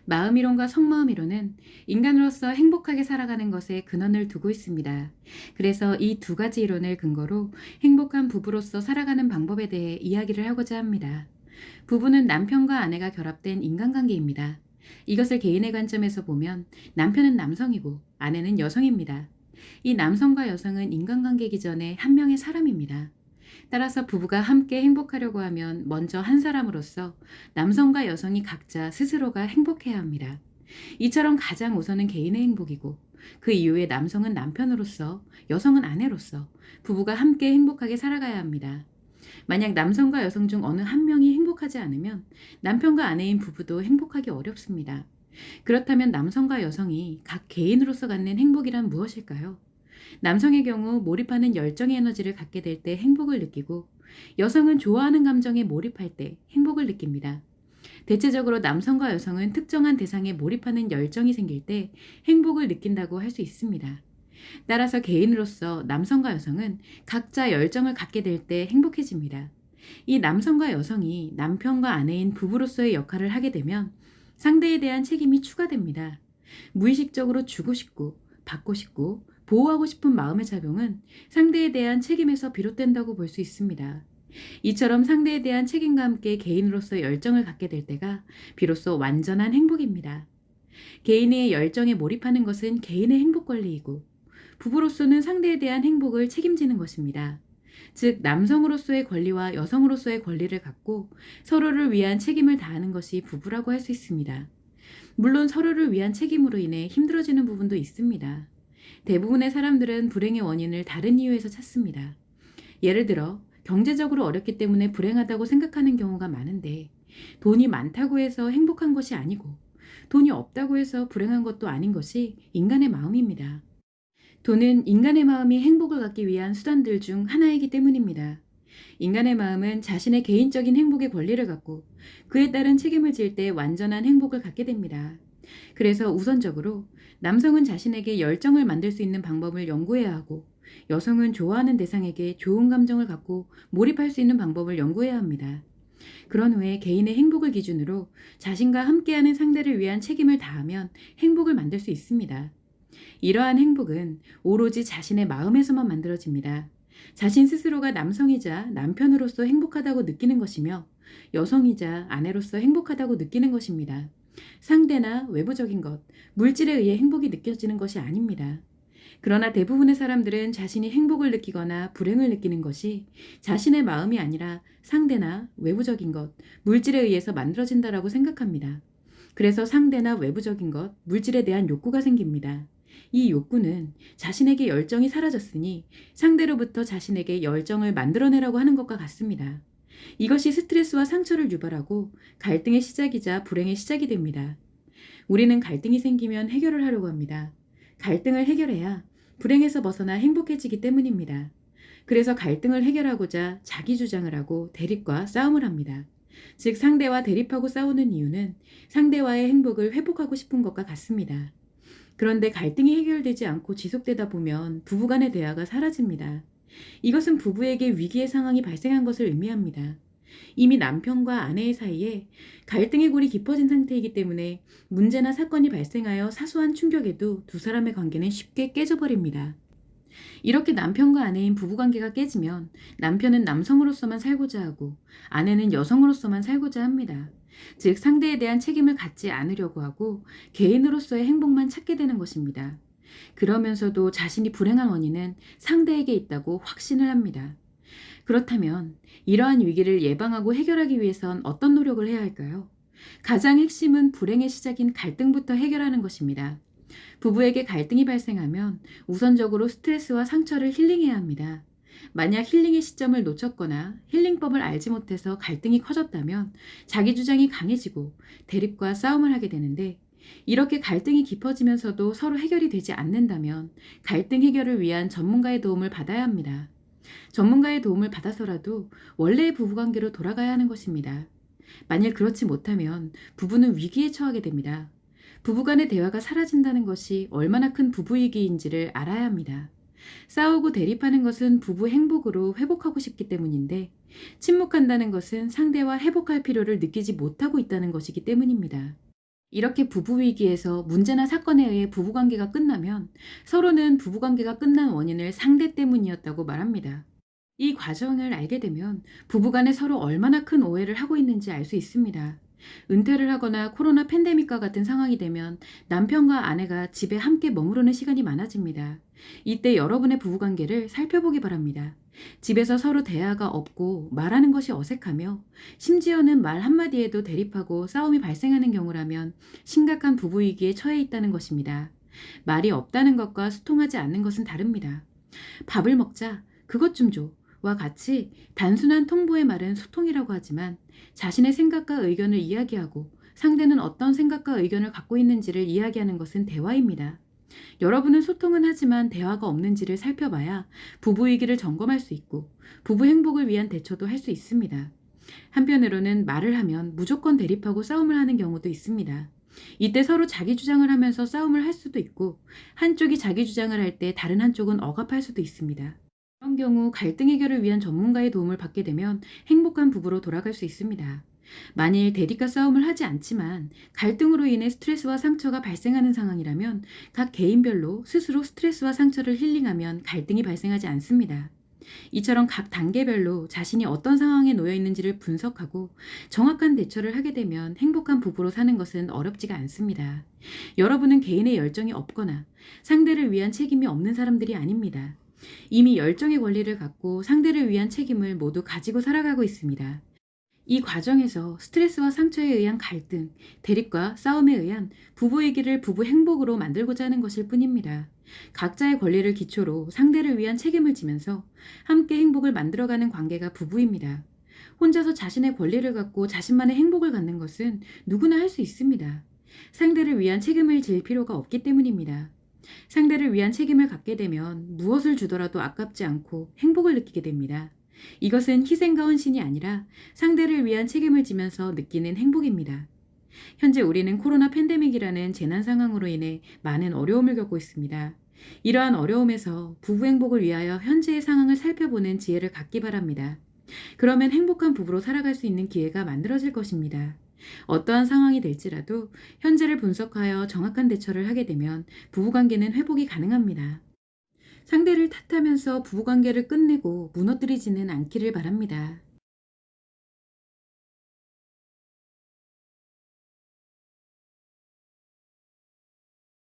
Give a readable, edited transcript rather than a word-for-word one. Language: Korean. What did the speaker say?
마음이론과 속마음이론은 인간으로서 행복하게 살아가는 것에 근원을 두고 있습니다. 그래서 이 두 가지 이론을 근거로 행복한 부부로서 살아가는 방법에 대해 이야기를 하고자 합니다. 부부는 남편과 아내가 결합된 인간관계입니다. 이것을 개인의 관점에서 보면 남편은 남성이고 아내는 여성입니다. 이 남성과 여성은 인간관계이기 전에 한 명의 사람입니다. 따라서 부부가 함께 행복하려고 하면 먼저 한 사람으로서 남성과 여성이 각자 스스로가 행복해야 합니다. 이처럼 가장 우선은 개인의 행복이고 그 이후에 남성은 남편으로서 여성은 아내로서 부부가 함께 행복하게 살아가야 합니다. 만약 남성과 여성 중 어느 한 명이 행복하지 않으면 남편과 아내인 부부도 행복하기 어렵습니다. 그렇다면 남성과 여성이 각 개인으로서 갖는 행복이란 무엇일까요? 남성의 경우 몰입하는 열정의 에너지를 갖게 될 때 행복을 느끼고 여성은 좋아하는 감정에 몰입할 때 행복을 느낍니다. 대체적으로 남성과 여성은 특정한 대상에 몰입하는 열정이 생길 때 행복을 느낀다고 할 수 있습니다. 따라서 개인으로서 남성과 여성은 각자 열정을 갖게 될 때 행복해집니다. 이 남성과 여성이 남편과 아내인 부부로서의 역할을 하게 되면 상대에 대한 책임이 추가됩니다. 무의식적으로 주고 싶고 받고 싶고 보호하고 싶은 마음의 작용은 상대에 대한 책임에서 비롯된다고 볼 수 있습니다. 이처럼 상대에 대한 책임과 함께 개인으로서 열정을 갖게 될 때가 비로소 완전한 행복입니다. 개인의 열정에 몰입하는 것은 개인의 행복 권리이고 부부로서는 상대에 대한 행복을 책임지는 것입니다. 즉, 남성으로서의 권리와 여성으로서의 권리를 갖고 서로를 위한 책임을 다하는 것이 부부라고 할 수 있습니다. 물론 서로를 위한 책임으로 인해 힘들어지는 부분도 있습니다. 대부분의 사람들은 불행의 원인을 다른 이유에서 찾습니다. 예를 들어 경제적으로 어렵기 때문에 불행하다고 생각하는 경우가 많은데 돈이 많다고 해서 행복한 것이 아니고 돈이 없다고 해서 불행한 것도 아닌 것이 인간의 마음입니다. 돈은 인간의 마음이 행복을 갖기 위한 수단들 중 하나이기 때문입니다. 인간의 마음은 자신의 개인적인 행복의 권리를 갖고 그에 따른 책임을 질 때 완전한 행복을 갖게 됩니다. 그래서 우선적으로 남성은 자신에게 열정을 만들 수 있는 방법을 연구해야 하고 여성은 좋아하는 대상에게 좋은 감정을 갖고 몰입할 수 있는 방법을 연구해야 합니다. 그런 후에 개인의 행복을 기준으로 자신과 함께하는 상대를 위한 책임을 다하면 행복을 만들 수 있습니다. 이러한 행복은 오로지 자신의 마음에서만 만들어집니다. 자신 스스로가 남성이자 남편으로서 행복하다고 느끼는 것이며 여성이자 아내로서 행복하다고 느끼는 것입니다. 상대나 외부적인 것, 물질에 의해 행복이 느껴지는 것이 아닙니다. 그러나 대부분의 사람들은 자신이 행복을 느끼거나 불행을 느끼는 것이 자신의 마음이 아니라 상대나 외부적인 것, 물질에 의해서 만들어진다라고 생각합니다. 그래서 상대나 외부적인 것, 물질에 대한 욕구가 생깁니다. 이 욕구는 자신에게 열정이 사라졌으니 상대로부터 자신에게 열정을 만들어내라고 하는 것과 같습니다. 이것이 스트레스와 상처를 유발하고 갈등의 시작이자 불행의 시작이 됩니다. 우리는 갈등이 생기면 해결을 하려고 합니다. 갈등을 해결해야 불행에서 벗어나 행복해지기 때문입니다. 그래서 갈등을 해결하고자 자기 주장을 하고 대립과 싸움을 합니다. 즉, 상대와 대립하고 싸우는 이유는 상대와의 행복을 회복하고 싶은 것과 같습니다. 그런데 갈등이 해결되지 않고 지속되다 보면 부부간의 대화가 사라집니다. 이것은 부부에게 위기의 상황이 발생한 것을 의미합니다. 이미 남편과 아내의 사이에 갈등의 골이 깊어진 상태이기 때문에 문제나 사건이 발생하여 사소한 충격에도 두 사람의 관계는 쉽게 깨져버립니다. 이렇게 남편과 아내인 부부관계가 깨지면 남편은 남성으로서만 살고자 하고 아내는 여성으로서만 살고자 합니다. 즉, 상대에 대한 책임을 갖지 않으려고 하고 개인으로서의 행복만 찾게 되는 것입니다. 그러면서도 자신이 불행한 원인은 상대에게 있다고 확신을 합니다. 그렇다면 이러한 위기를 예방하고 해결하기 위해선 어떤 노력을 해야 할까요? 가장 핵심은 불행의 시작인 갈등부터 해결하는 것입니다. 부부에게 갈등이 발생하면 우선적으로 스트레스와 상처를 힐링해야 합니다. 만약 힐링의 시점을 놓쳤거나 힐링법을 알지 못해서 갈등이 커졌다면 자기 주장이 강해지고 대립과 싸움을 하게 되는데, 이렇게 갈등이 깊어지면서도 서로 해결이 되지 않는다면 갈등 해결을 위한 전문가의 도움을 받아야 합니다. 전문가의 도움을 받아서라도 원래의 부부관계로 돌아가야 하는 것입니다. 만일 그렇지 못하면 부부는 위기에 처하게 됩니다. 부부간의 대화가 사라진다는 것이 얼마나 큰 부부위기인지를 알아야 합니다. 싸우고 대립하는 것은 부부 행복으로 회복하고 싶기 때문인데, 침묵한다는 것은 상대와 회복할 필요를 느끼지 못하고 있다는 것이기 때문입니다. 이렇게 부부 위기에서 문제나 사건에 의해 부부관계가 끝나면 서로는 부부관계가 끝난 원인을 상대 때문이었다고 말합니다. 이 과정을 알게 되면 부부간에 서로 얼마나 큰 오해를 하고 있는지 알 수 있습니다. 은퇴를 하거나 코로나 팬데믹과 같은 상황이 되면 남편과 아내가 집에 함께 머무르는 시간이 많아집니다. 이때 여러분의 부부관계를 살펴보기 바랍니다. 집에서 서로 대화가 없고 말하는 것이 어색하며 심지어는 말 한마디에도 대립하고 싸움이 발생하는 경우라면 심각한 부부 위기에 처해 있다는 것입니다. 말이 없다는 것과 소통하지 않는 것은 다릅니다. 밥을 먹자, 그것 좀 줘. 와 같이 단순한 통보의 말은 소통이라고 하지만 자신의 생각과 의견을 이야기하고 상대는 어떤 생각과 의견을 갖고 있는지를 이야기하는 것은 대화입니다. 여러분은 소통은 하지만 대화가 없는지를 살펴봐야 부부 위기를 점검할 수 있고 부부 행복을 위한 대처도 할 수 있습니다. 한편으로는 말을 하면 무조건 대립하고 싸움을 하는 경우도 있습니다. 이때 서로 자기 주장을 하면서 싸움을 할 수도 있고 한쪽이 자기 주장을 할 때 다른 한쪽은 억압할 수도 있습니다. 이런 경우 갈등 해결을 위한 전문가의 도움을 받게 되면 행복한 부부로 돌아갈 수 있습니다. 만일 대립과 싸움을 하지 않지만 갈등으로 인해 스트레스와 상처가 발생하는 상황이라면 각 개인별로 스스로 스트레스와 상처를 힐링하면 갈등이 발생하지 않습니다. 이처럼 각 단계별로 자신이 어떤 상황에 놓여 있는지를 분석하고 정확한 대처를 하게 되면 행복한 부부로 사는 것은 어렵지가 않습니다. 여러분은 개인의 열정이 없거나 상대를 위한 책임이 없는 사람들이 아닙니다. 이미 열정의 권리를 갖고 상대를 위한 책임을 모두 가지고 살아가고 있습니다. 이 과정에서 스트레스와 상처에 의한 갈등, 대립과 싸움에 의한 부부 위기를 부부 행복으로 만들고자 하는 것일 뿐입니다. 각자의 권리를 기초로 상대를 위한 책임을 지면서 함께 행복을 만들어가는 관계가 부부입니다. 혼자서 자신의 권리를 갖고 자신만의 행복을 갖는 것은 누구나 할 수 있습니다. 상대를 위한 책임을 질 필요가 없기 때문입니다. 상대를 위한 책임을 갖게 되면 무엇을 주더라도 아깝지 않고 행복을 느끼게 됩니다. 이것은 희생과 헌신이 아니라 상대를 위한 책임을 지면서 느끼는 행복입니다. 현재 우리는 코로나 팬데믹이라는 재난 상황으로 인해 많은 어려움을 겪고 있습니다. 이러한 어려움에서 부부 행복을 위하여 현재의 상황을 살펴보는 지혜를 갖기 바랍니다. 그러면 행복한 부부로 살아갈 수 있는 기회가 만들어질 것입니다. 어떠한 상황이 될지라도 현재를 분석하여 정확한 대처를 하게 되면 부부관계는 회복이 가능합니다. 상대를 탓하면서 부부관계를 끝내고 무너뜨리지는 않기를 바랍니다.